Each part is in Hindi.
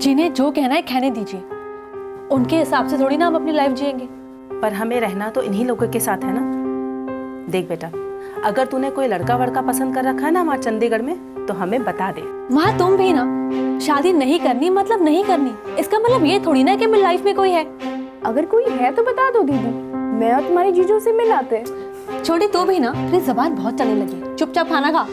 जिन्हें जो कहना है कहने दीजिए, उनके हिसाब से थोड़ी ना हम अपनी लाइफ जिएंगे। पर हमें रहना तो इन्हीं लोगों के साथ है ना। देख बेटा, अगर तूने कोई लड़का वड़का पसंद कर रखा है ना वहाँ चंडीगढ़ में, तो हमें बता दे। वहाँ तुम भी ना, शादी नहीं करनी मतलब नहीं करनी, इसका मतलब ये थोड़ी ना कि मेरी लाइफ में कोई है। अगर कोई है तो बता दो दीदी, मैं और तुम्हारी जीजू से मिलाते। छोटी तू भी ना, तेरी जबान बहुत चलने लगी, चुपचाप खाना खा।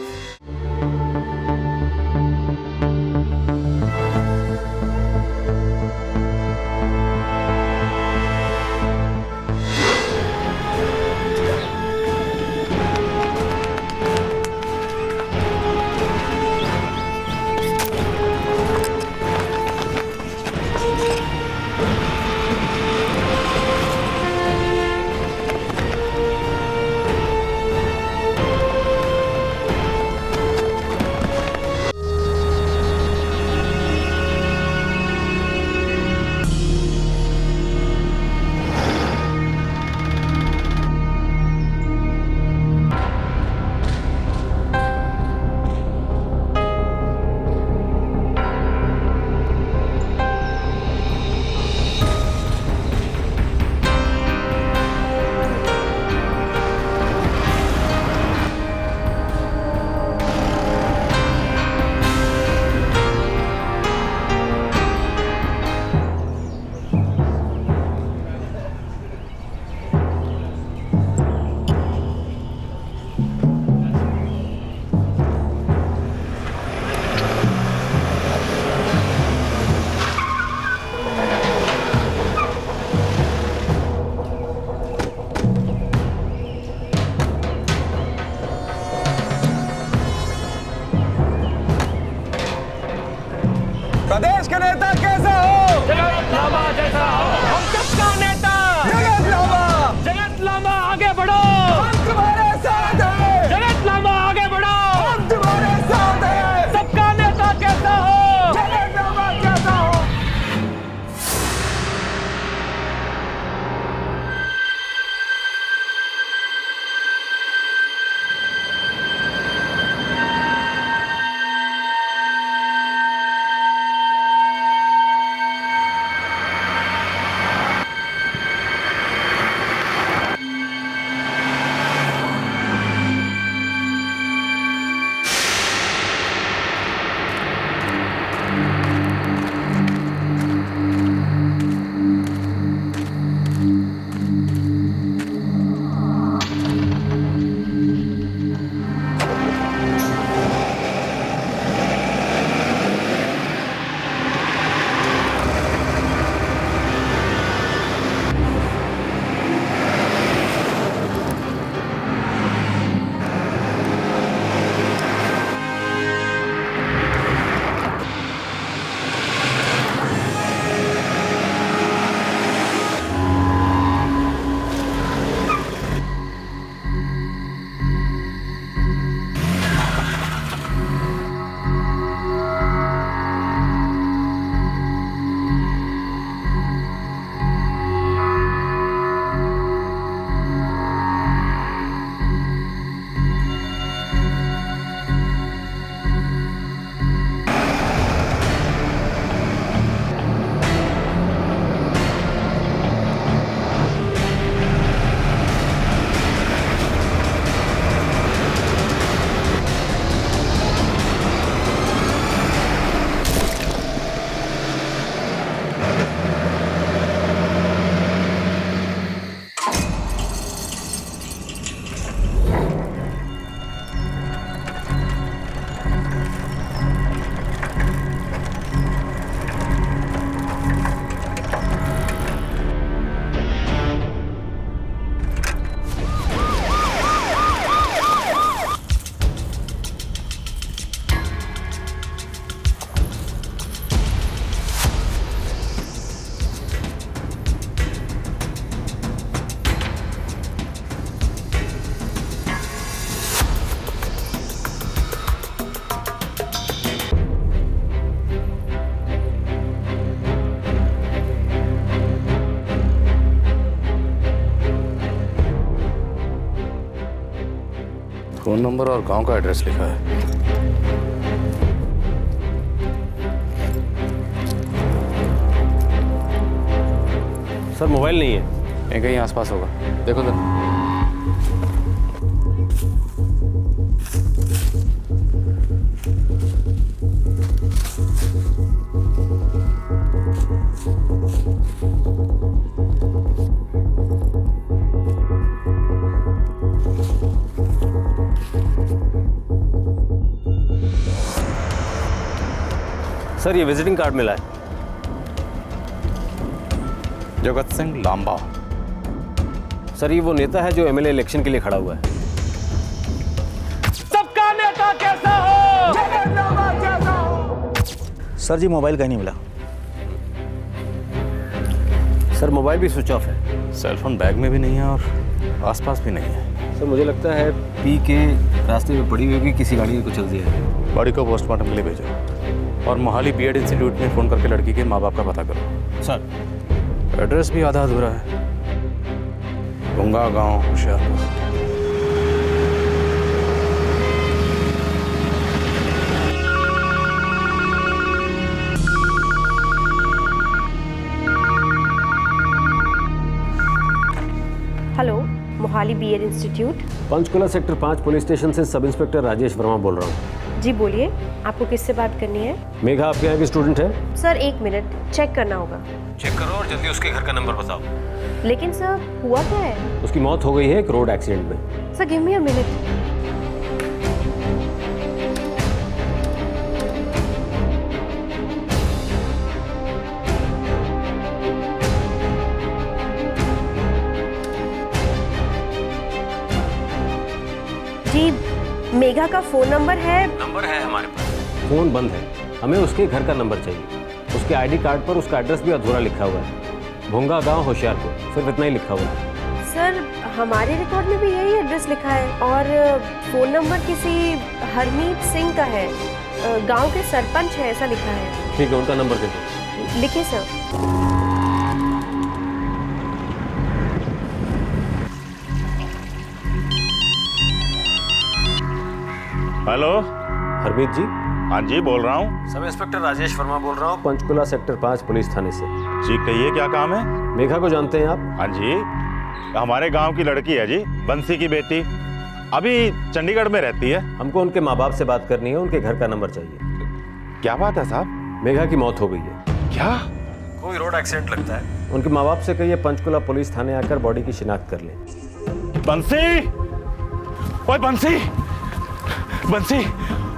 प्रदेश के नेता कैसे हो? जगत लामा जैसा हो। हम सबका नेता जगत लामा। जगत लामा आगे बढ़ो। हम तुम्हारे साथ हैं। जगत लामा आगे बढ़ो। हम तुम्हारे साथ हैं। सबका नेता कैसा हो? जगत लामा कैसा हो? फोन नंबर और गांव का एड्रेस लिखा है। सर मोबाइल नहीं है। ये कहीं आसपास होगा, देखो जरा। सर ये विजिटिंग कार्ड मिला है। जगत सिंह लांबा। सर ये वो नेता है जो एमएलए इलेक्शन के लिए खड़ा हुआ है। सबका नेता कैसा हो? जगत लांबा जैसा हो। सर जी मोबाइल कहीं नहीं मिला। सर मोबाइल भी स्विच ऑफ है। सेलफोन बैग में भी नहीं है और आसपास भी नहीं है। सर मुझे लगता है पी के रास्ते में पड़ी हुई होगी, किसी गाड़ी को चल दिया है। बॉडी को पोस्टमार्टम के लिए भेजो और मोहाली बीएड इंस्टीट्यूट में फ़ोन करके लड़की के माँ बाप का पता करो। सर एड्रेस भी आधा अधूरा है, भुंगा गांव Hoshiarpur. Hello, Mohali B Ed institute. Panchkula sector 5 police station से सब इंस्पेक्टर राजेश वर्मा बोल रहा हूँ। जी बोलिए, आपको किससे बात करनी है? मेघा आपके यहाँ की स्टूडेंट है? सर 1 मिनट, चेक करना होगा। चेक करो और जल्दी उसके घर का नंबर बताओ। लेकिन सर हुआ क्या है? उसकी मौत हो गई है एक रोड एक्सीडेंट में। Sir give me a minute. जी मेघा का फोन नंबर है? नंबर है हमारे पास, फोन बंद है। हमें उसके घर का नंबर चाहिए। उसके आईडी कार्ड पर उसका एड्रेस भी अधूरा लिखा हुआ है, भुंगा गांव होशियारपुर, सिर्फ इतना ही लिखा हुआ है। सर हमारे रिकॉर्ड में भी यही एड्रेस लिखा है और फोन नंबर किसी हरमीत सिंह का है, गांव के सरपंच है ऐसा लिखा है। ठीक है, उनका नंबर दे दो। लिखिए सर। हेलो। हरमीत जी? हाँ जी बोल रहा हूँ। सब इंस्पेक्टर राजेश वर्मा बोल रहा हूँ, पंचकुला सेक्टर 5 पुलिस थाने से। जी कहिए, क्या काम है? मेघा को जानते हैं आप? हाँ जी, हमारे गांव की लड़की है जी, बंसी की बेटी, अभी चंडीगढ़ में रहती है। हमको उनके माँ बाप से बात करनी है, उनके घर का नंबर चाहिए। क्या बात है साहब? मेघा की मौत हो गई है। क्या? कोई रोड एक्सीडेंट लगता है। उनके माँ बाप से कहिए पंचकुला पुलिस थाने आकर बॉडी की शिनाख्त कर ले। बंसी, ओए बंसी, बंसी,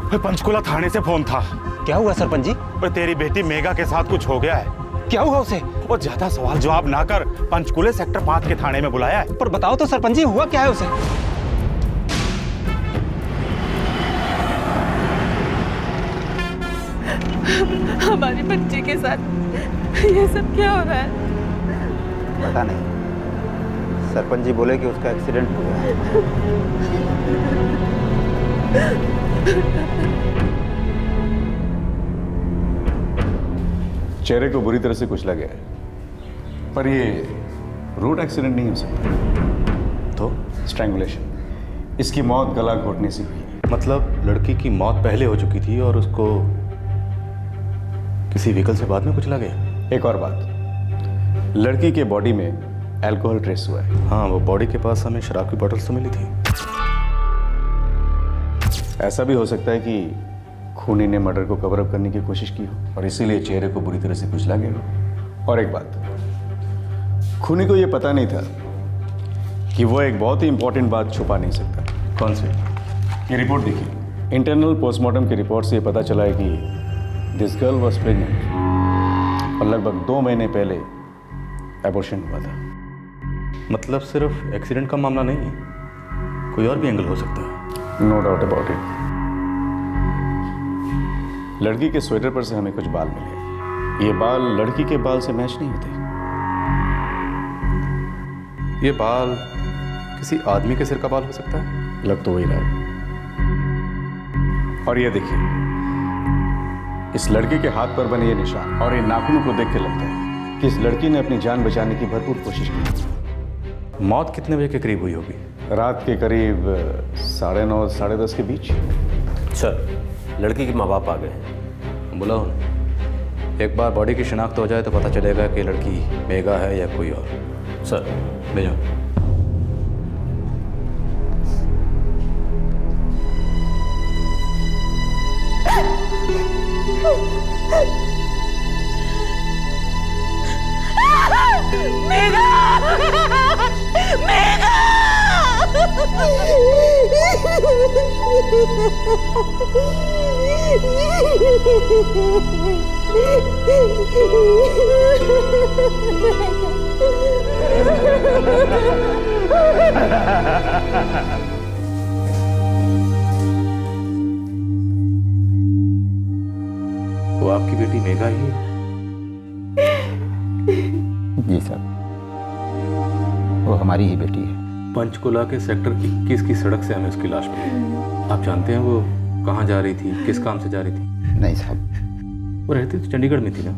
ओए पंचकुला थाने से फोन था। क्या हुआ सरपंच जी? ओए तेरी बेटी मेघा के साथ कुछ हो गया है। क्या हुआ उसे? वो ज्यादा सवाल जवाब ना कर, पंचकुले सेक्टर 5 के थाने में बुलाया है। पर बताओ तो सरपंच जी, हुआ क्या है उसे? हमारी बच्ची के साथ ये सब क्या हो रहा है? पता नहीं, सरपंच जी बोले कि उसका एक्सीडेंट हो गया है। चेहरे को बुरी तरह से कुचला गया है, पर ये रोड एक्सीडेंट नहीं हो सकता। तो स्ट्रैंगुलेशन। इसकी मौत गला घोटने से हुई है। मतलब लड़की की मौत पहले हो चुकी थी और उसको किसी व्हीकल से बाद में कुचला गया। एक और बात, लड़की के बॉडी में अल्कोहल ट्रेस हुआ है। हाँ, वो बॉडी के पास हमें शराब की बोतल तो मिली थी। ऐसा भी हो सकता है कि खूनी ने मर्डर को कवर अप करने की कोशिश की हो और इसीलिए चेहरे को बुरी तरह से कुचला गया हो। और एक बात, खूनी को यह पता नहीं था कि वो एक बहुत ही इंपॉर्टेंट बात छुपा नहीं सकता। कौन सी? ये रिपोर्ट देखिए। इंटरनल पोस्टमार्टम की रिपोर्ट से ये पता चला है कि दिस गर्ल वॉज प्रेग्नेंट और लगभग 2 महीने पहले एबॉर्शन हुआ था। मतलब सिर्फ एक्सीडेंट का मामला नहीं है, कोई और भी एंगल हो सकता है। No doubt about it. लड़की के स्वेटर पर से हमें कुछ बाल मिले। ये बाल लड़की के बाल से मैच नहीं होते। ये बाल किसी आदमी के सिर का बाल हो सकता है। लग तो वही रहा है। और ये देखिए, इस लड़के के हाथ पर बने ये निशान और ये नाखूनों को देख के लगता है कि इस लड़की ने अपनी जान बचाने की भरपूर कोशिश की। मौत कितने बजे के करीब हुई होगी? रात के करीब 9:30 साढ़े 10 के बीच। सर, लड़की के माँ बाप आ गए हैं, बुलाओ उन्हें। एक बार बॉडी की शिनाख्त हो जाए तो पता चलेगा कि लड़की मेघा है या कोई और। सर भेजो। वो आपकी बेटी मेघा ही है? जी सर, वो हमारी ही बेटी है। पंचकुला के सेक्टर 21 की सड़क से हमें उसकी लाश मिली। आप जानते हैं वो कहाँ जा रही थी, किस काम से जा रही थी? नहीं साहब। वो रहती तो चंडीगढ़ में थी ना?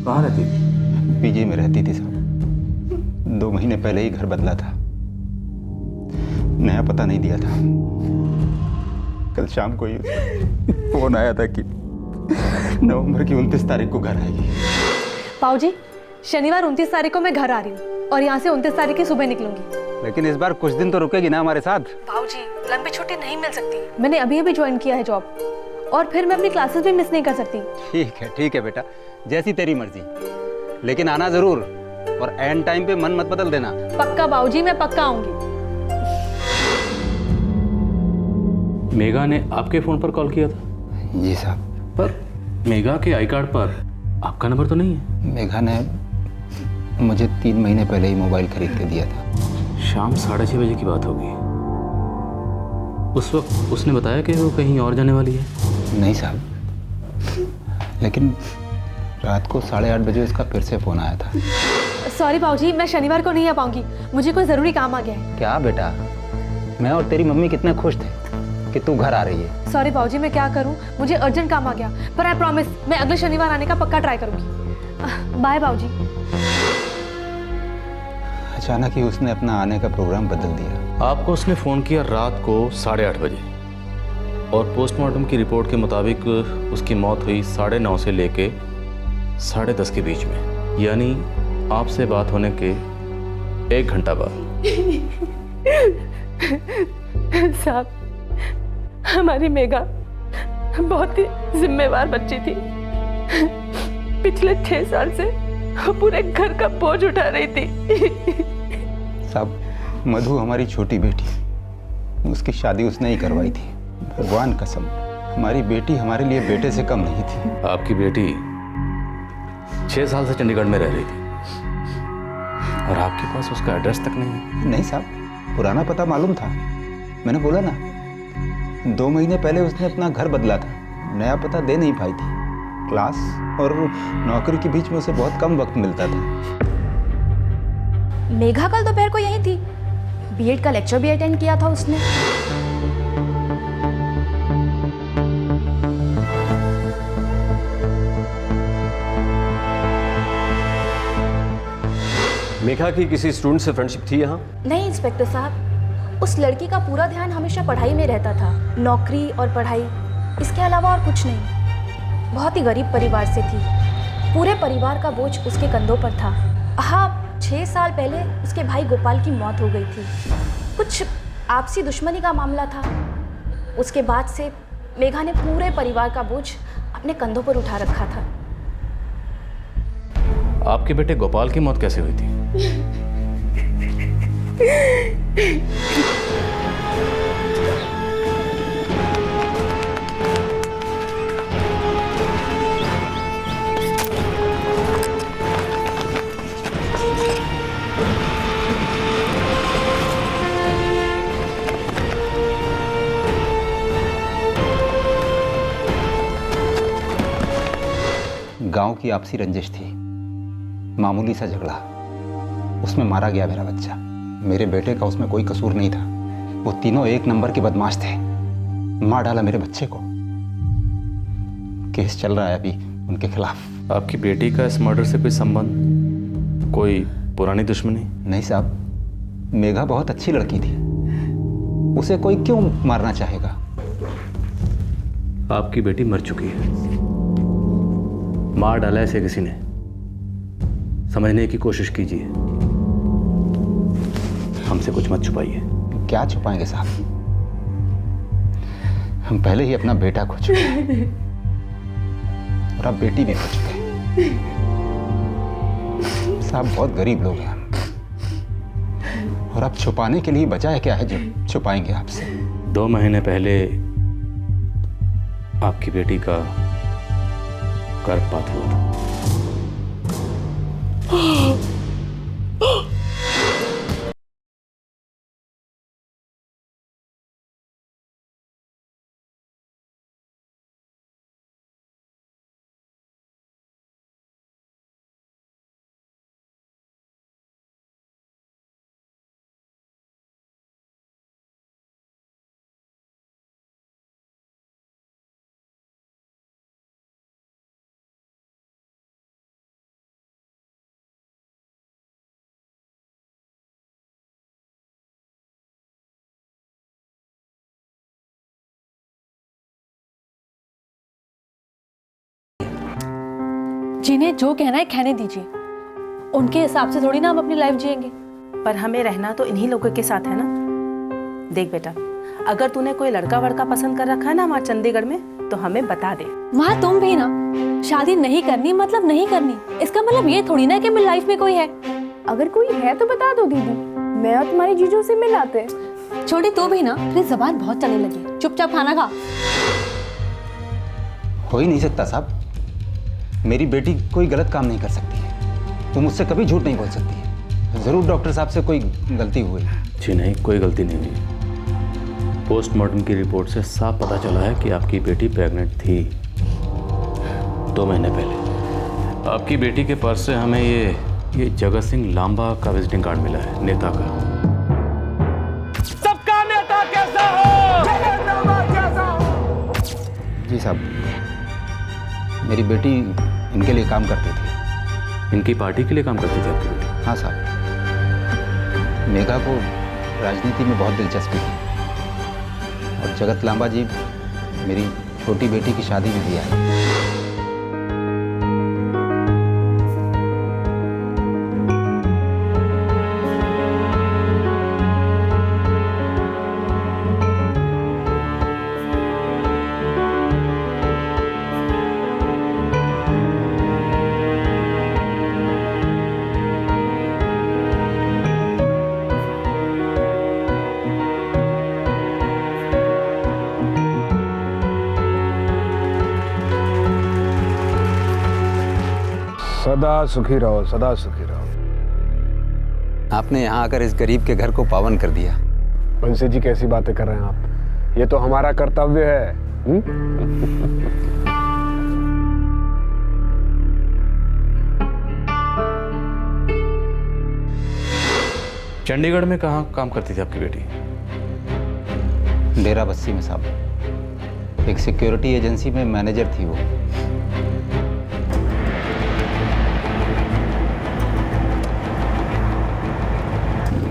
कहाँ रहती थी? पीजी में रहती थी साहब। 2 महीने पहले ही घर बदला था, नया पता नहीं दिया था। कल शाम को ही फोन आया था कि नवंबर की 29 तारीख को घर आएगी। पाऊजी, शनिवार 29 तारीख को मैं घर आ रही हूँ और यहाँ से 29 तारीख की सुबह निकलूंगी। लेकिन इस बार कुछ दिन तो रुकेगी ना हमारे साथ? पाऊजी, लंबी छुट्टी नहीं मिल सकती। मैंने अभी अभी ज्वाइन किया है जॉब और फिर मैं अपनी क्लासेस भी मिस नहीं कर सकती। ठीक है बेटा, जैसी तेरी मर्जी, लेकिन आना जरूर और एंड टाइम पे मन मत बदल देना। पक्का बाबूजी, मैं पक्का आऊंगी। मेघा ने आपके फोन पर कॉल किया था? जी साहब। पर मेघा के आई कार्ड पर आपका नंबर तो नहीं है? मेघा ने मुझे 3 महीने पहले ही मोबाइल खरीद के दिया था। शाम 6:30 बजे की बात होगी। उस वक्त उसने बताया कि वो कहीं और जाने वाली है? नहीं साहब, लेकिन रात को 8:30 बजे उसका फिर से फोन आया था। सॉरी बाबूजी, मैं शनिवार को नहीं आ पाऊंगी, मुझे कोई जरूरी काम आ गया है। क्या बेटा, मैं और तेरी मम्मी कितने खुश थे कि तू घर आ रही है। सॉरी बाबूजी, मैं क्या करूं, मुझे अर्जेंट काम आ गया, पर आई प्रॉमिस मैं अगले शनिवार आने का पक्का ट्राई करूंगी। बाय बाबूजी। अचानक ही उसने अपना आने का प्रोग्राम बदल दिया। आपको उसने फ़ोन किया रात को 8:30 बजे और पोस्टमार्टम की रिपोर्ट के मुताबिक उसकी मौत हुई 9:30 से लेके 10:30 के बीच में, यानी आपसे बात होने के 1 घंटा बाद। साहब, हमारी मेघा बहुत ही जिम्मेवार बच्ची थी। पिछले 6 साल से वो पूरे घर का बोझ उठा रही थी। साहब, मधु हमारी छोटी बेटी, उसकी शादी उसने ही करवाई थी। भगवान कसम, हमारी बेटी हमारे लिए बेटे से कम नहीं थी। आपकी बेटी 6 साल से चंडीगढ़ में रह रही थी और आपके पास उसका एड्रेस तक नहीं है? नहीं साहब, पुराना पता मालूम था। मैंने बोला ना, 2 महीने पहले उसने अपना घर बदला था, नया पता दे नहीं पाई थी। क्लास और नौकरी के बीच में उसे बहुत कम वक्त मिलता था। मेघा कल दोपहर को यहीं थी, बीएड का लेक्चर भी अटेंड किया था उसने। मेघा की किसी स्टूडेंट से फ्रेंडशिप थी यहाँ? नहीं इंस्पेक्टर साहब, उस लड़की का पूरा ध्यान हमेशा पढ़ाई में रहता था, नौकरी और पढ़ाई, इसके अलावा और कुछ नहीं। बहुत ही गरीब परिवार से थी, पूरे परिवार का बोझ उसके कंधों पर था। हाँ, 6 साल पहले उसके भाई गोपाल की मौत हो गई थी, कुछ आपसी दुश्मनी का मामला था। उसके बाद से मेघा ने पूरे परिवार का बोझ अपने कंधों पर उठा रखा था। आपके बेटे गोपाल की मौत कैसे हुई थी? गांव की आपसी रंजिश थी, मामूली सा झगड़ा, उसमें मारा गया मेरा बच्चा। मेरे बेटे का उसमें कोई कसूर नहीं था, वो तीनों 1 नंबर के बदमाश थे। मार डाला मेरे बच्चे को। केस चल रहा है अभी उनके खिलाफ। आपकी बेटी का इस मर्डर से कोई संबंध, कोई पुरानी दुश्मनी? नहीं साहब, मेघा बहुत अच्छी लड़की थी, उसे कोई क्यों मारना चाहेगा? आपकी बेटी मर चुकी है, मार डाला है इसे किसी ने। समझने की कोशिश कीजिए, हमसे कुछ मत छुपाइए। क्या छुपाएंगे साहब, हम पहले ही अपना बेटा खो चुके हैं और अब बेटी भी खो चुके हैं। साहब बहुत गरीब लोग हैं हम, और अब छुपाने के लिए बचा है क्या है जो छुपाएंगे आपसे। 2 महीने पहले आपकी बेटी का गर्भपात हुआ था। जिन्हें जो कहना है कहने दीजिए, उनके हिसाब से थोड़ी ना हम अपनी लाइफ जिएंगे। पर हमें रहना तो इन्हीं लोगों के साथ है ना। देख बेटा, अगर तूने कोई लड़का वड़का पसंद कर रखा है ना वहाँ चंडीगढ़ में, तो हमें बता दे। माँ तुम भी ना, शादी नहीं करनी मतलब नहीं करनी, इसका मतलब ये थोड़ी ना कि मेरी लाइफ में कोई है। अगर कोई है तो बता दो दीदी, मैं और तुम्हारी जीजू से मिलाते। छोटी तू भी ना, तेरी जबान बहुत चलने लगी, चुपचाप खाना खा। हो ही नहीं सकता साहब, मेरी बेटी कोई गलत काम नहीं कर सकती है, वो मुझसे कभी झूठ नहीं बोल सकती है। जरूर डॉक्टर साहब से कोई गलती हुई। जी नहीं, कोई गलती नहीं हुई। पोस्टमार्टम की रिपोर्ट से साफ पता चला है कि आपकी बेटी प्रेग्नेंट थी 2 महीने पहले। आपकी बेटी के पर्स से हमें ये जगत सिंह लांबा का विजिटिंग कार्ड मिला है, नेता का। सबका नेता कैसा हो? कैसा हो? जी साहब, मेरी बेटी इनके लिए काम करती थी। इनकी पार्टी के लिए काम करती थी आपकी बेटी? हाँ साहब, मेघा को राजनीति में बहुत दिलचस्पी थी और जगत लांबा जी मेरी छोटी बेटी की शादी में भी आए। सदा सुखी रहो, सदा सुखी रहो। आपने यहाँ आकर इस गरीब के घर को पावन कर दिया। बंसी जी कैसी बातें कर रहे हैं आप, ये तो हमारा कर्तव्य है। चंडीगढ़ में कहाँ काम करती थी आपकी बेटी? डेरा बस्सी में साहब, एक सिक्योरिटी एजेंसी में मैनेजर थी वो।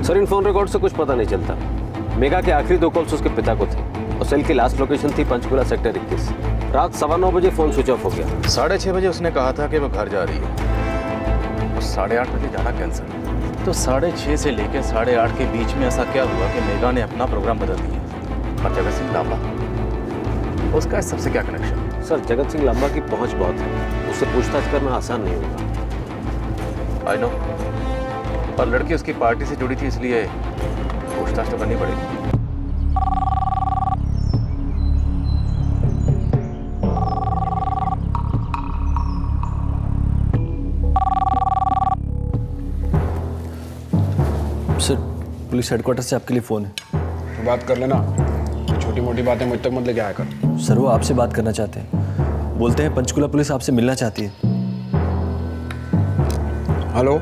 सर, इन फोन रिकॉर्ड से कुछ पता नहीं चलता। मेघा के आखिरी 2 कॉल्स उसके पिता को थे और सेल की लास्ट लोकेशन थी पंचकुला सेक्टर 21। रात 9:15 बजे फोन स्विच ऑफ हो गया। 6:30 बजे उसने कहा था कि वो घर जा रही है और 8:30 बजे जाना कैंसिल। तो 6:30 से लेकर 8:30 के बीच में ऐसा क्या हुआ कि मेघा ने अपना प्रोग्राम बदल दिया? और जगत सिंह लांबा, उसका इस सबसे क्या कनेक्शन? सर, जगत सिंह लांबा की पहुंच बहुत है, उससे पूछताछ करना आसान नहीं होगा। आई नो, और लड़की उसकी पार्टी से जुड़ी थी, इसलिए पूछताछ तो करनी पड़ेगी। सर, पुलिस हेडक्वार्टर से आपके लिए फ़ोन है। तो बात कर लेना, छोटी मोटी बातें मुझ तक मत लेके आया कर। सर, वो आपसे बात करना चाहते हैं, बोलते हैं पंचकुला पुलिस आपसे मिलना चाहती है। हेलो।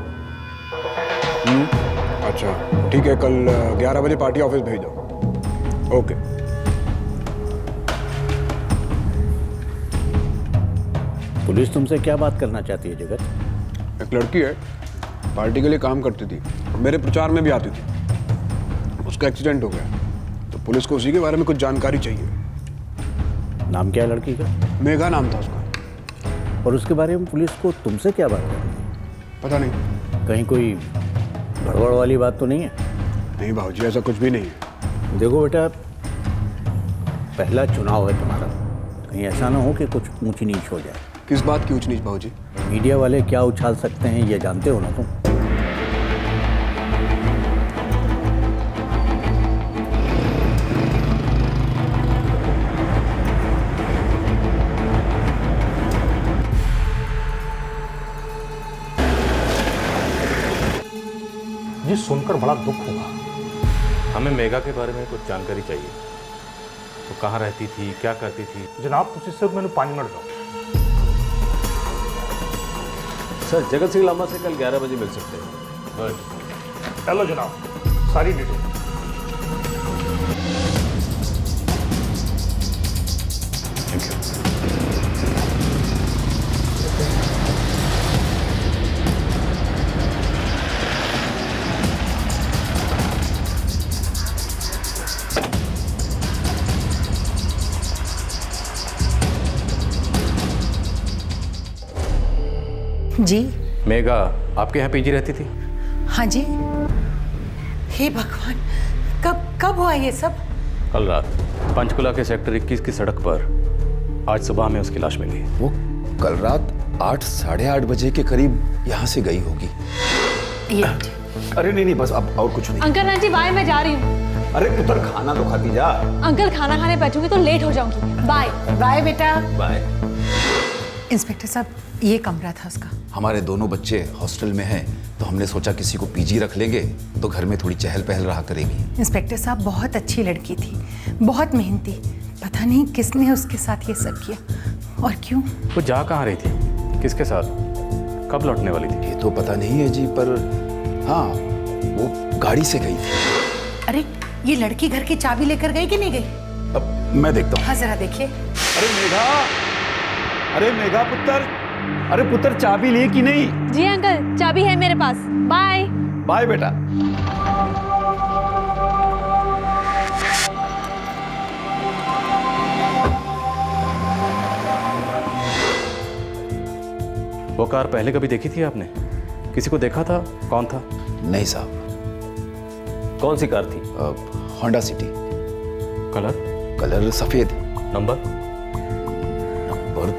अच्छा ठीक है, कल 11 बजे पार्टी ऑफिस भेज दो। ओके। पुलिस तुमसे क्या बात करना चाहती है जगत? एक लड़की है, पार्टी के लिए काम करती थी, मेरे प्रचार में भी आती थी। उसका एक्सीडेंट हो गया, तो पुलिस को उसी के बारे में कुछ जानकारी चाहिए। नाम क्या है लड़की का? मेघा नाम था उसका। और उसके बारे में पुलिस को तुमसे क्या बात करनी है? पता नहीं। कहीं कोई गड़बड़ वाली बात तो नहीं है? नहीं भाऊजी, ऐसा कुछ भी नहीं है। देखो बेटा, पहला चुनाव है तुम्हारा, कहीं ऐसा ना हो कि कुछ ऊंच नीच हो जाए। किस बात की ऊंच नीच भाऊजी? मीडिया वाले क्या उछाल सकते हैं ये जानते हो ना तुम? ये सुनकर बड़ा दुख हुआ। हमें मेघा के बारे में कुछ जानकारी चाहिए। तो कहाँ रहती थी, क्या करती थी? जनाब तुसी सिर्फ मैंने 5 मिनट दो। सर जगत सिंह लामा से कल 11 बजे मिल सकते हैं। चलो जनाब, सारी डिटेल। Thank you. जी मेघा आपके यहाँ पीजी रहती थी? हाँ जी। हे भगवान, कब हुआ ये सब? कल रात पंचकुला के सेक्टर 21 की सड़क पर आज सुबह में उसकी लाश मिली। वो कल रात 8 साढ़े 8 बजे के करीब यहाँ से गई होगी। ये अरे नहीं बस अब और कुछ नहीं। अंकल आंटी बाय, मैं जा रही हूँ। अरे पुत्र खाना तो खाती जा। अंकल खाना खाने बैठूंगी तो लेट हो जाऊंगी। बाय बाय बेटा। बाय। इंस्पेक्टर साहब, ये कमरा था उसका। हमारे दोनों बच्चे हॉस्टल में हैं तो हमने सोचा किसी को पीजी रख लेंगे तो घर में थोड़ी चहल पहल रहा करेगी। इंस्पेक्टर साहब, बहुत अच्छी लड़की थी, बहुत मेहनती। पता नहीं किसने उसके साथ ये सब किया और क्यों। वो जा कहाँ रही थी, किसके साथ, कब लौटने वाली थी? ये तो पता नहीं है जी, पर हाँ वो गाड़ी से गई थी। अरे ये लड़की घर की चाबी लेकर गई कि नहीं गई? अब मैं देखता हूँ। हाँ जरा देखिए। अरे मेघा, अरे मेघा पुत्र, अरे पुत्र चाबी लिए कि नहीं? जी अंकल, चाबी है मेरे पास। बाय बाय बेटा। वो कार पहले कभी देखी थी आपने? किसी को देखा था? कौन था? नहीं साहब। कौन सी कार थी? Honda city. कलर सफेद। नंबर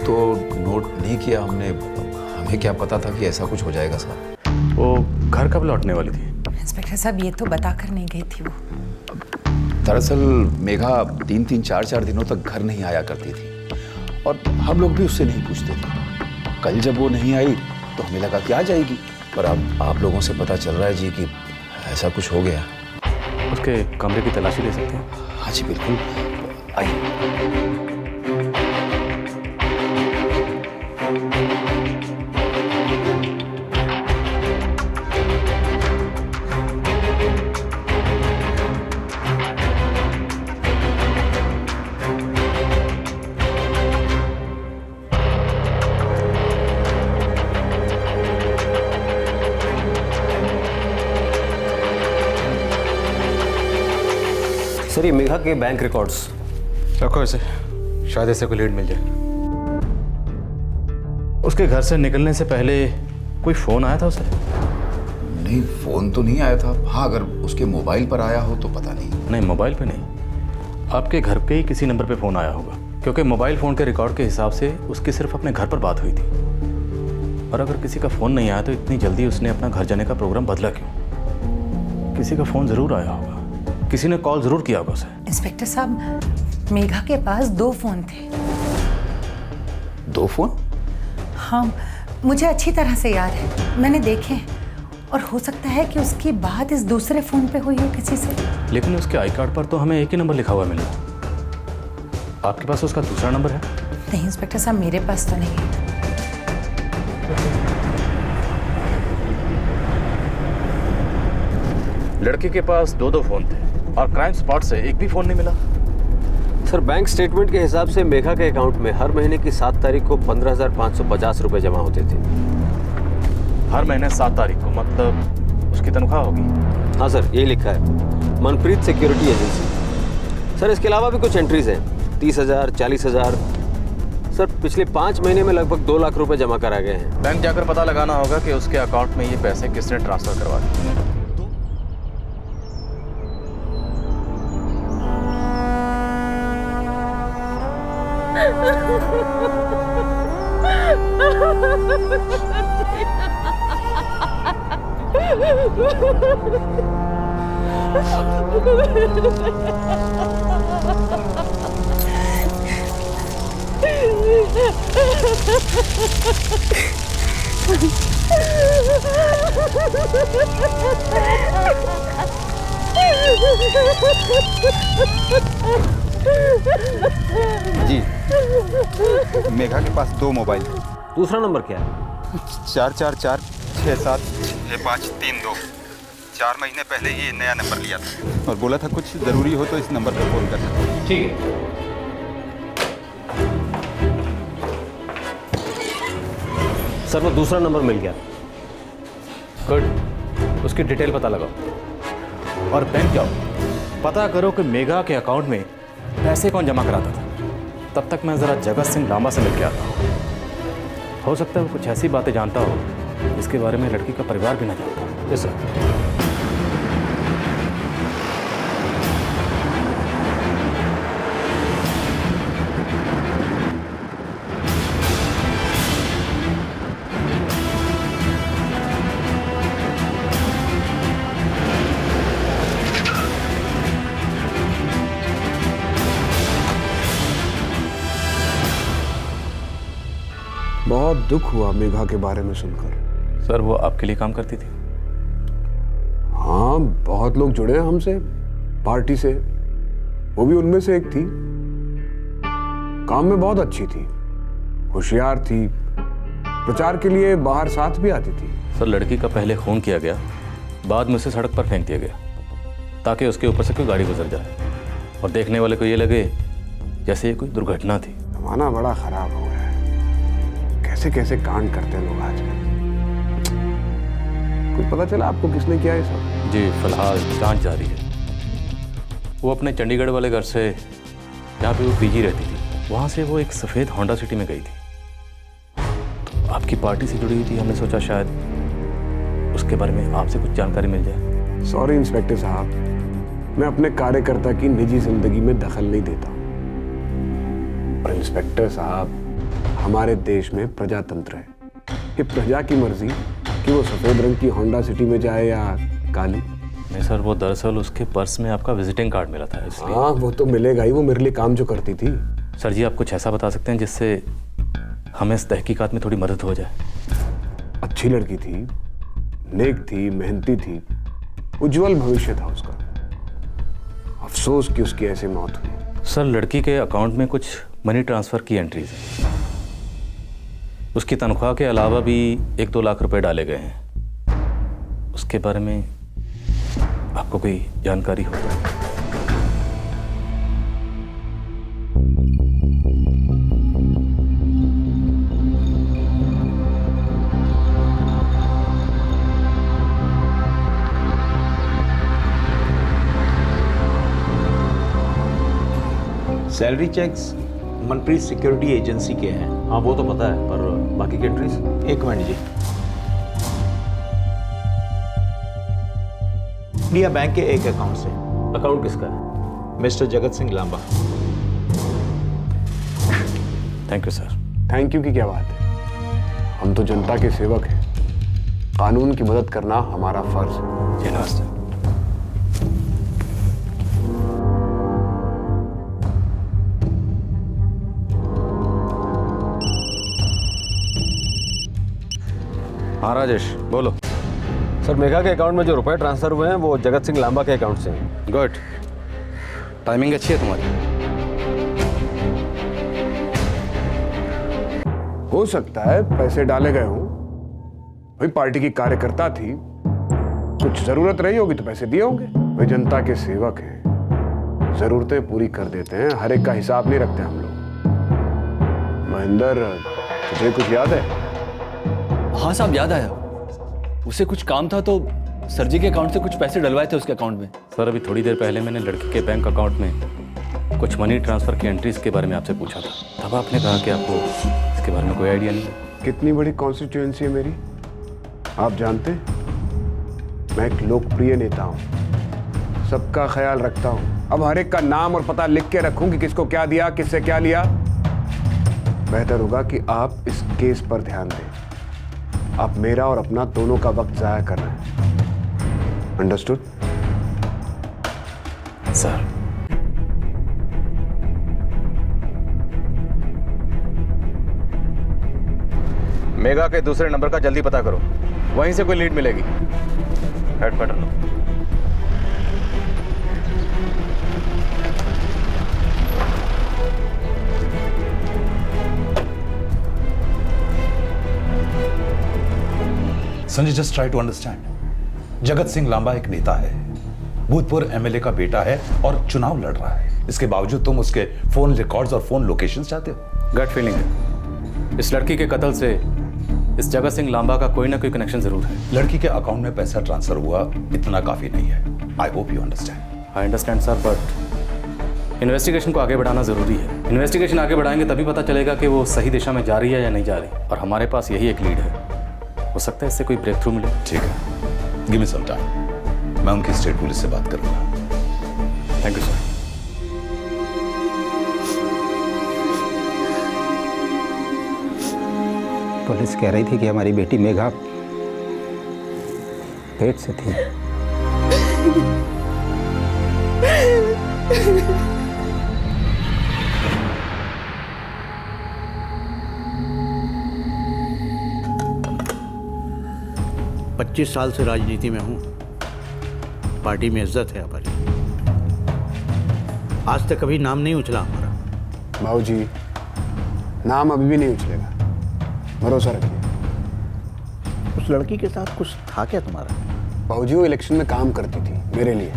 तो नोट नहीं किया हमने, हमें क्या पता था कि ऐसा कुछ हो जाएगा साहब। वो घर कब लौटने वाली थी? इंस्पेक्टर साहब, ये तो बताकर नहीं गई थी वो। दरअसल मेघा 3-3, 4-4 दिनों तक घर नहीं आया करती थी और हम लोग भी उससे नहीं पूछते थे। कल जब वो नहीं आई तो हमें लगा कि आ जाएगी, पर अब आप लोगों से पता चल रहा है जी कि ऐसा कुछ हो गया। उसके कमरे की तलाशी ले सकते हैं? हाँ जी बिल्कुल, आइए। सर ये मेघा के बैंक रिकॉर्ड्स। रखो इसे, शायद ऐसे कोई लीड मिल जाए। उसके घर से निकलने से पहले कोई फोन आया था उसे? नहीं, फोन तो नहीं आया था। हाँ, अगर उसके मोबाइल पर आया हो तो पता नहीं। नहीं, मोबाइल पे नहीं, आपके घर के ही किसी नंबर पे फोन आया होगा, क्योंकि मोबाइल फोन के रिकॉर्ड के हिसाब से उसकी सिर्फ अपने घर पर बात हुई थी। और अगर किसी का फोन नहीं आया तो इतनी जल्दी उसने अपना घर जाने का प्रोग्राम बदला क्यों? किसी का फोन जरूर आया होगा, किसी ने कॉल जरूर किया होगा उसे। इंस्पेक्टर साहब, मेघा के पास 2 फोन थे। 2 फोन? हाँ, मुझे अच्छी तरह से याद है, मैंने देखे हैं। और हो सकता है कि उसकी बात इस दूसरे फोन पे हुई हो किसी से। लेकिन उसके आई कार्ड पर तो हमें एक ही नंबर लिखा हुआ मिला। आपके पास उसका दूसरा नंबर है? नहीं इंस्पेक्टर साहब, मेरे पास तो नहीं है। लड़के के पास 2 फोन थे और क्राइम स्पॉट से एक भी फोन नहीं मिला। सर बैंक स्टेटमेंट के हिसाब से मेघा के अकाउंट में हर महीने की 7 तारीख को 15,550 रुपए जमा होते थे। हर महीने 7 तारीख को, मतलब उसकी तनख्वाह होगी? हाँ सर, यही लिखा है, मनप्रीत सिक्योरिटी एजेंसी। सर इसके अलावा भी कुछ एंट्रीज हैं, 30,000, 40,000। सर पिछले 5 महीने में लगभग 2 लाख रुपए जमा करा गए हैं। बैंक जाकर पता लगाना होगा कि उसके अकाउंट में ये पैसे किसने ट्रांसफर करवा दिए। जी, मेघा के पास 2 मोबाइल थे। दूसरा नंबर क्या है? 444-67-6532। 4 महीने पहले ये नया नंबर लिया था और बोला था कुछ ज़रूरी हो तो इस नंबर पर फ़ोन करना। ठीक है। सर वो दूसरा नंबर मिल गया। गुड, उसकी डिटेल पता लगाओ और बैंक जाओ, पता करो कि मेघा के अकाउंट में पैसे कौन जमा कराता था। तब तक मैं ज़रा जगत सिंह लांबा से मिल के आता हूँ। हो सकता है वो कुछ ऐसी बातें जानता हो जिसके बारे में लड़की का परिवार भी ना जानता हो। Yes sir. बहुत दुख हुआ मेघा के बारे में सुनकर। सर वो आपके लिए काम करती थी? हाँ, बहुत लोग जुड़े हैं हमसे पार्टी से, वो भी उनमें से एक थी। काम में बहुत अच्छी थी, होशियार थी, प्रचार के लिए बाहर साथ भी आती थी। सर लड़की का पहले खून किया गया, बाद में उसे सड़क पर फेंक दिया गया ताकि उसके ऊपर से कोई गाड़ी गुजर जाए और देखने वाले को ये लगे जैसे ये कोई दुर्घटना थी। जमाना बड़ा खराब हो गया है, कैसे कैसे कांड करते हैं लोग आजकल। कुछ पता चला आपको किसने किया ये सब? जी फिलहाल जांच जारी है। वो अपने चंडीगढ़ वाले घर से जहाँ पे वो पीजी रहती थी वहाँ से वो एक सफ़ेद होंडा सिटी में गई थी। तो आपकी पार्टी से जुड़ी हुई थी, हमने सोचा शायद उसके बारे में आपसे कुछ जानकारी मिल जाए। सॉरी इंस्पेक्टर साहब, मैं अपने कार्यकर्ता की निजी जिंदगी में दखल नहीं देता। और इंस्पेक्टर साहब, हमारे देश में प्रजातंत्र है, कि प्रजा की मर्जी कि वो सफ़ेद रंग की होंडा सिटी में जाए या काली। नहीं सर, वो दरअसल उसके पर्स में आपका विजिटिंग कार्ड मिला था इसलिए। हाँ वो तो मिलेगा ही, वो मेरे लिए काम जो करती थी। सर जी आप कुछ ऐसा बता सकते हैं जिससे हमें इस तहकीकात में थोड़ी मदद हो जाए। अच्छी लड़की थी, नेक थी, मेहनती थी, उज्जवल भविष्य था उसका। अफसोस कि उसकी ऐसी मौत हुई। सर लड़की के अकाउंट में कुछ मनी ट्रांसफ़र की एंट्रीज हैं। उसकी तनख्वाह के अलावा भी 1-2 लाख रुपए डाले गए हैं। उसके बारे में आपको कोई जानकारी हो? Salary cheques Manpreet security agency के हैं। हाँ वो तो पता है, पर बाकी की एंट्रीज? 1 मिनट जी। इंडिया बैंक के एक अकाउंट से। अकाउंट किसका है? Mister Jagat Singh Lamba. Thank you sir. Thank you की क्या बात है, हम तो जनता के सेवक हैं, कानून की मदद करना हमारा फर्ज है। जी नमस्ते। हाँ राजेश बोलो। सर मेघा के अकाउंट में जो रुपए ट्रांसफर हुए हैं वो जगत सिंह लांबा के अकाउंट से हैं। गुड, टाइमिंग अच्छी है तुम्हारी। हो सकता है पैसे डाले गए हों, भाई पार्टी की कार्यकर्ता थी, कुछ जरूरत रही होगी तो पैसे दिए होंगे। भाई जनता के सेवक हैं, जरूरतें पूरी कर देते हैं, हर एक का हिसाब नहीं रखते हम लोग। महेंद्र, तुझे कुछ याद है? हाँ साहब याद आया, उसे कुछ काम था तो सर जी के अकाउंट से कुछ पैसे डलवाए थे उसके अकाउंट में। सर अभी थोड़ी देर पहले मैंने लड़की के बैंक अकाउंट में कुछ मनी ट्रांसफ़र की एंट्रीज के बारे में आपसे पूछा था, तब आपने कहा कि आपको इसके बारे में कोई आइडिया नहीं है। कितनी बड़ी कॉन्स्टिट्यूएंसी है मेरी, आप जानते हैं? मैं एक लोकप्रिय नेता हूँ, सबका ख्याल रखता हूँ। अब हर एक का नाम और पता लिख के रखूं कि किसको क्या दिया, किससे क्या लिया। बेहतर होगा कि आप इस केस पर ध्यान दें। आप मेरा और अपना दोनों का वक्त जाया कर रहे हैं। Understood sir? मेगा के दूसरे नंबर का जल्दी पता करो, वहीं से कोई लीड मिलेगी। हेडक्वार्टर लो। Sanjay, just try to understand. Jagat Singh Lamba एक नेता है, भूतपूर्व एमएलए का बेटा है और चुनाव लड़ रहा है। इसके बावजूद तुम उसके फोन रिकॉर्ड्स और फोन लोकेशंस चाहते हो? गट फीलिंग है, इस लड़की के कत्ल से इस जगत सिंह लांबा का कोई ना कोई कनेक्शन जरूर है। लड़की के अकाउंट में पैसा ट्रांसफर हुआ, इतना काफी नहीं है। I hope you understand. I understand sir, but investigation को आगे बढ़ाना जरूरी है। इन्वेस्टिगेशन आगे बढ़ाएंगे तभी पता चलेगा कि वो सही दिशा में जा रही है या नहीं जा रही, और हमारे पास यही एक लीड है। हो सकता है इससे कोई ब्रेक थ्रू मिले। ठीक है, गिव मी सम टाइम, मैं उनकी स्टेट पुलिस से बात करूंगा। Thank you sir. पुलिस कह रही थी कि हमारी बेटी मेघा पेट से थी। पच्चीस साल से राजनीति में हूं, पार्टी में इज्जत है हमारी। आज तक कभी नाम नहीं उछला हमारा। बाबूजी, नाम अभी भी नहीं उछलेगा, भरोसा रखिए। उस लड़की के साथ कुछ था क्या तुम्हारा? बाबूजी, वो इलेक्शन में काम करती थी मेरे लिए।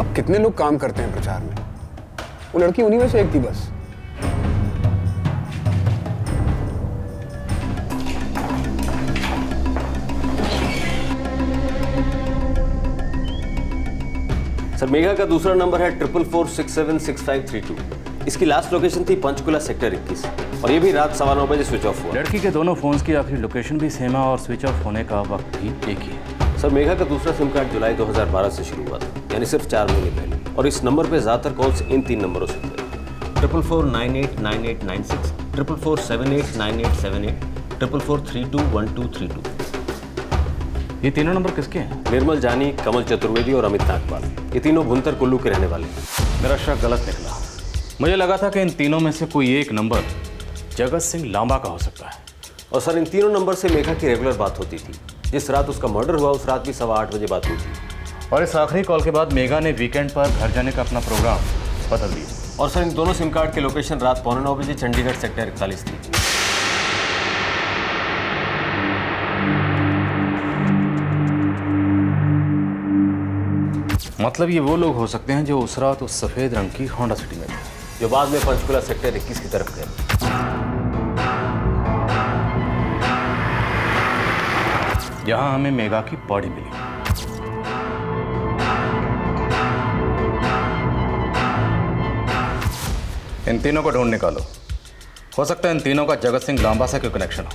अब कितने लोग काम करते हैं प्रचार में, वो लड़की उन्हीं में से एक थी बस। सर, मेघा का दूसरा नंबर है 44476532। इसकी लास्ट लोकेशन थी पंचकुला सेक्टर 21, और ये भी रात 9:15 बजे स्विच ऑफ हुआ। लड़की के दोनों फोन्स की आखिरी लोकेशन भी सेम है और स्विच ऑफ होने का वक्त भी एक ही है। सर, मेघा का दूसरा सिम कार्ड जुलाई 2012 से शुरू हुआ था, यानी सिर्फ 4 महीने पहले। और इस नंबर पे ज़्यादातर कॉल्स इन 3 नंबरों से थे: 44489896, 44789878, 44321232। ये तीनों नंबर किसके हैं? निर्मल जानी, कमल चतुर्वेदी और अमित नागपाल। ये तीनों भुंतर कुल्लू के रहने वाले हैं। मेरा शक गलत निकला। मुझे लगा था कि इन तीनों में से कोई एक नंबर जगत सिंह लांबा का हो सकता है। और सर, इन तीनों नंबर से मेघा की रेगुलर बात होती थी। जिस रात उसका मर्डर हुआ उस रात भी 8:15 बजे बात हुई थी। और इस आखिरी कॉल के बाद मेघा ने वीकेंड पर घर जाने का अपना प्रोग्राम बदल दिया। और सर, इन दोनों सिम कार्ड की लोकेशन रात 8:45 बजे चंडीगढ़ सेक्टर 41 थी। मतलब ये वो लोग हो सकते हैं जो उस रात उस सफ़ेद रंग की होंडा सिटी में थे, जो बाद में पंचकुला सेक्टर 21 की तरफ गए। जहां हमें मेघा की बॉडी मिली। इन तीनों को ढूंढ निकालो। हो सकता है इन तीनों का जगत सिंह लांबा से कोई कनेक्शन हो।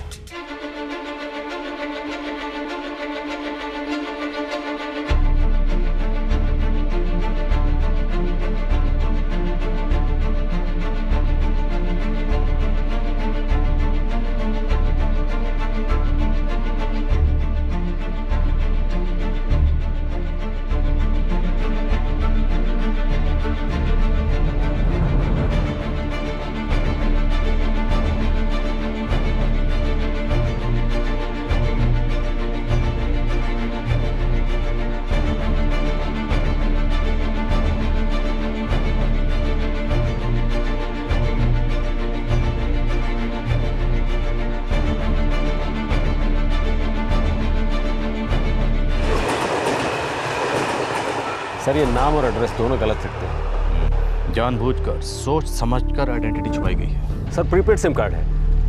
सर, ये नाम और एड्रेस दोनों गलत लिखते हैं। जानबूझकर सोच समझकर आइडेंटिटी छुपाई गई है। सर, प्रीपेड सिम कार्ड है,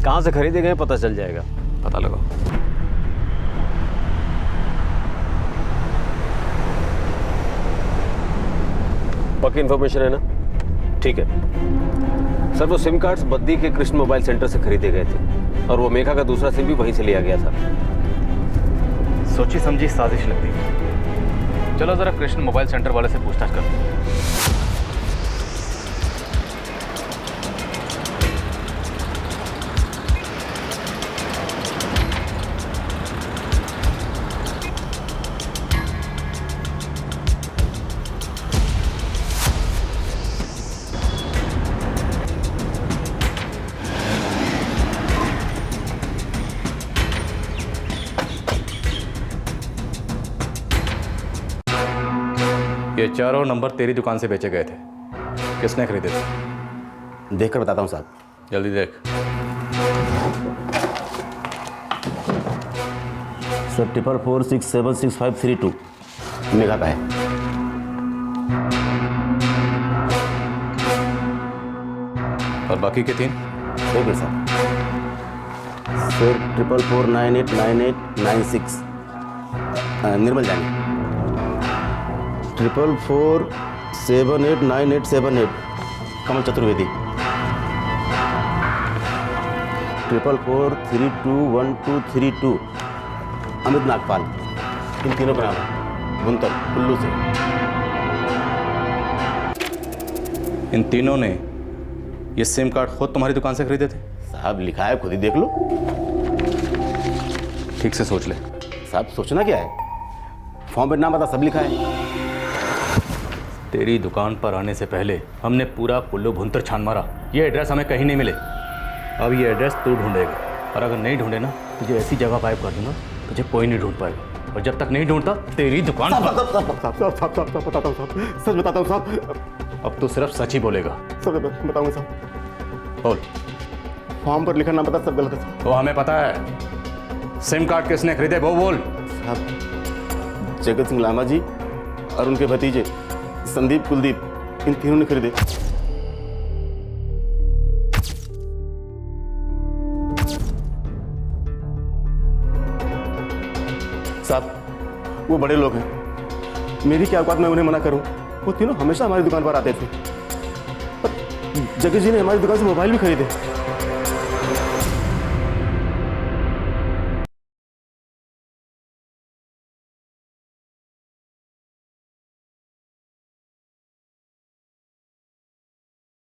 कहाँ से खरीदे गए पता चल जाएगा। पता लगाओ। पक्की इन्फॉर्मेशन है ना? ठीक है सर, वो सिम कार्ड्स बद्दी के कृष्ण मोबाइल सेंटर से खरीदे गए थे और वो मेघा का दूसरा सिम भी वहीं से लिया गया था। सोची समझी साजिश लगती है। चलो जरा कृष्ण मोबाइल सेंटर वाले से पूछताछ करते हैं। ये चारों नंबर तेरी दुकान से बेचे गए थे, किसने खरीदे थे? देखकर बताता हूँ साहब। जल्दी देख। सर 444676532 मेघा का है। और बाकी के 3? एक मिनट सर। सर 444989896 निर्मल जानी। 444789878 कमल चतुर्वेदी। 444321232 अमित नागपाल। इन तीनों का नाम है भुंतर कुल्लू से। इन तीनों ने ये सिम कार्ड खुद तुम्हारी दुकान से खरीदे थे? साहब लिखा है, खुद ही देख लो। ठीक से सोच ले। साहब सोचना क्या है, फॉर्म पे नाम बता, सब लिखा है। तेरी दुकान पर आने से पहले हमने पूरा कुल्लू भुंतर छान मारा, ये एड्रेस हमें कहीं नहीं मिले। अब ये एड्रेस तू ढूंढेगा, और अगर नहीं ढूंढे ना तुझे ऐसी जगह गायब कर दूंगा तुझे कोई नहीं ढूंढ पाएगा। और जब तक नहीं ढूंढता तेरी दुकान पर बताता हूँ साहब, सच बताता हूँ साहब। अब तू सिर्फ सच ही बोलेगा। सब बताऊंगा साहब। बोल। फॉर्म पर लिखा नाम बता, सब गलत है। वो हमें पता है। सिम कार्ड किसने खरीदे वो बोल। साहब जगत सिंह लामा जी और उनके भतीजे संदीप कुलदीप, इन तीनों ने खरीदे। साहब वो बड़े लोग हैं, मेरी क्या औकात मैं उन्हें मना करूं। वो तीनों हमेशा हमारी दुकान पर आते थे। जगत जी ने हमारी दुकान से मोबाइल भी खरीदे।